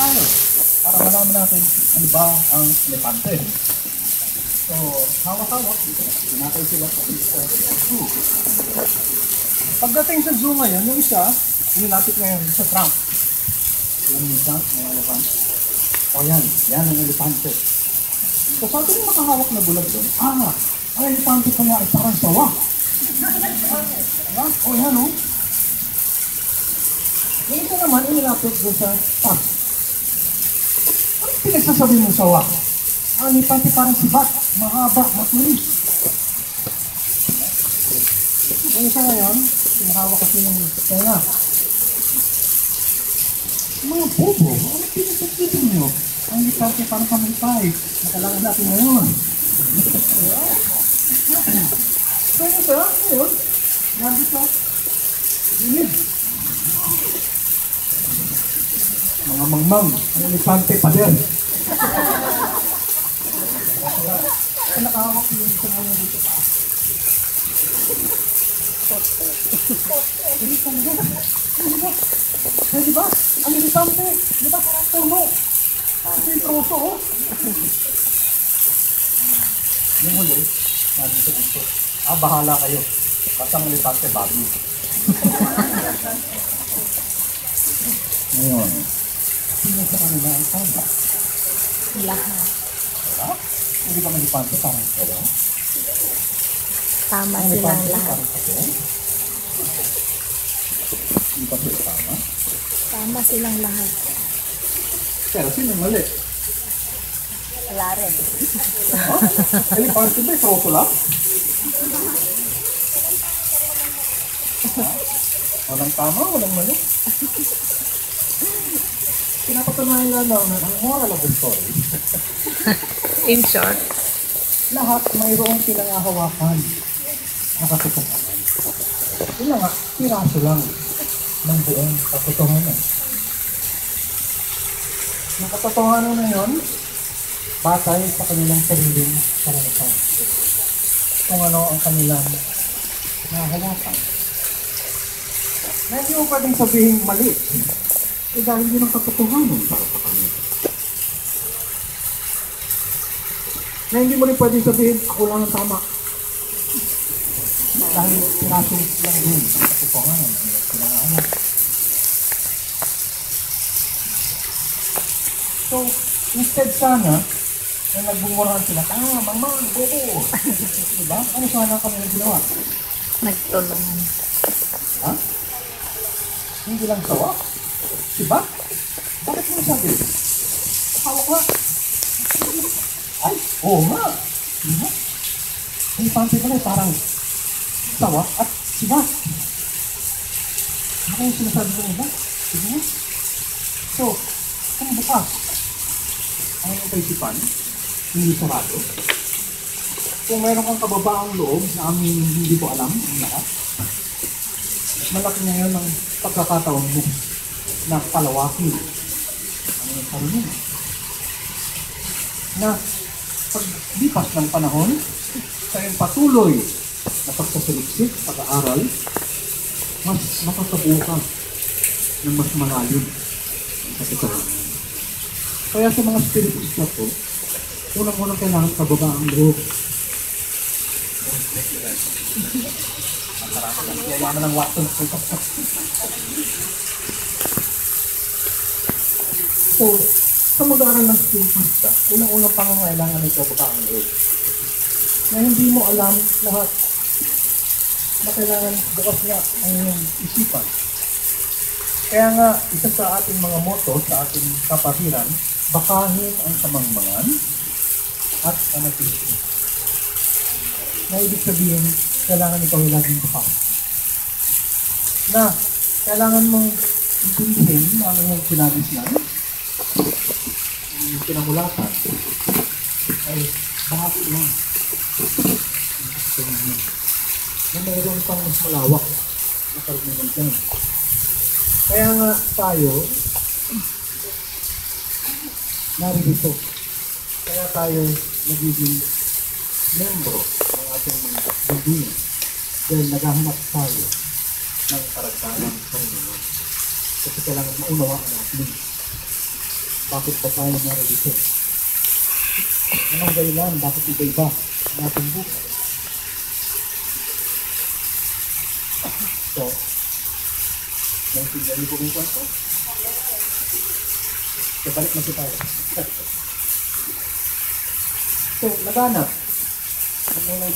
tayo para malaman natin ano ba ang elepante. So, hawak-hawak, pinatay sila sa zoo. Pagdating sa zoo ngayon, yung isa, inilapit ngayon sa trunk. Yan yung isa, mga elepante. O yan ang elepante. So, sabi yung makahawak na bulag doon, ang elepante pa nga ay parang sawa. O yan o. Yung isa naman, inilapit doon sa trunk. Ano pinagsasabi mo sawa? Ang elepante parang sibat, mahaba, matulis. Yung isa ngayon, pinahawak kasi yung tenga. Mga bobo, ano pinagsasabi nyo? Ang elepante parang kamalipay. Nakalangan natin ngayon. So yung isa, ngayon, nandito sa gilid. Mga mangmang, ang elepante pa din. Kaya nakahawak yung isa ngayon dito pa. Di ba? Ang elepante, di ba parang puno? Ito yung troso, oh. Yung huli, nandito dito. Bahala kayo. Basta ang elepante, babi. Ngayon, sino sa kanila ang tama? Lahat. Wala? Hindi ba ang elepante parang ito? Tama Ang silang elepante lahat. parang ito? Hindi ba sila tama? Tama silang lahat. Pero sino mali? Wala rin. Elepante ba? Troso lang? Walang tama, walang mali. Pinapatunayan lang daw na ang moral of the story, In short, lahat mayroong pinangahawakan na katotohanan. Yun na nga, piraso lang ng buong katotohanan. Ang katotohanan na yun, batay sa kanilang sariling karanasan. Kung ano ang kanilang nahawakan. Na hindi mo pwedeng sabihin mali. Dahil yun ang katotohanan para sa kanila. Na hindi mo rin pwedeng sabihin, ako lang ang tama. Dahil piraso lang din ang katotohanan. So, instead sana, na nagbumurahan sila, mangmang, bobo. Diba? Ano sana kami ginawa? nagtulungan. Ha? Hindi lang sawa? Diba? Bakit mo sabi? Hawak nga. Ay, oo nga. Diba? Ang elepante pala parang sawa at siba. Ano yung sinasabi ko iba? Diba? So, kung bukas ang kaisipan, hindi sarado. Kung mayroon kang kababaang loob na aming hindi ko alam ang lahat, malaki na yun ang pagkakataon mo na palawakin ang iyong karunungan. Na paglipas ng panahon, sa iyong patuloy na pagsasaliksik, pag-aaral, mas makakabuo ka ng mas malalim sa katotohanan. Kaya sa mga spiritista po, unang-unang kailangan kababaang loob. Yayaman ng Watson. So, sa mag-aaral ng spiritista, unang-unang pangangailangan ng kababaang loob. Na hindi mo alam lahat na kailangan bukas nga ang iyong isipan. Kaya nga, isa sa ating mga motto, sa ating kapatiran, bakahin ang kamangmangan at panatili. Na ibig sabihin, kailangan ikaw ay laging bukas. Na kailangan mong intindihin na ang iyong pinabislan, ang pinamulatan, ay bahagi lang. Na mayroon pang mas malawak na karunungan dyan. Kaya nga tayo, narito. Kaya tayo nagiging membro ng ating bandiyan dahil naghahanap tayo ng karagdagang karunungan. Kasi kailangan maunawaan natin Bakit pa tayo narito? Anong dahilan? Bakit iba-iba ang ating buhay? So, naintindihan niyo po yung kwento? So, balik na po tayo. So, laganap. Ano yung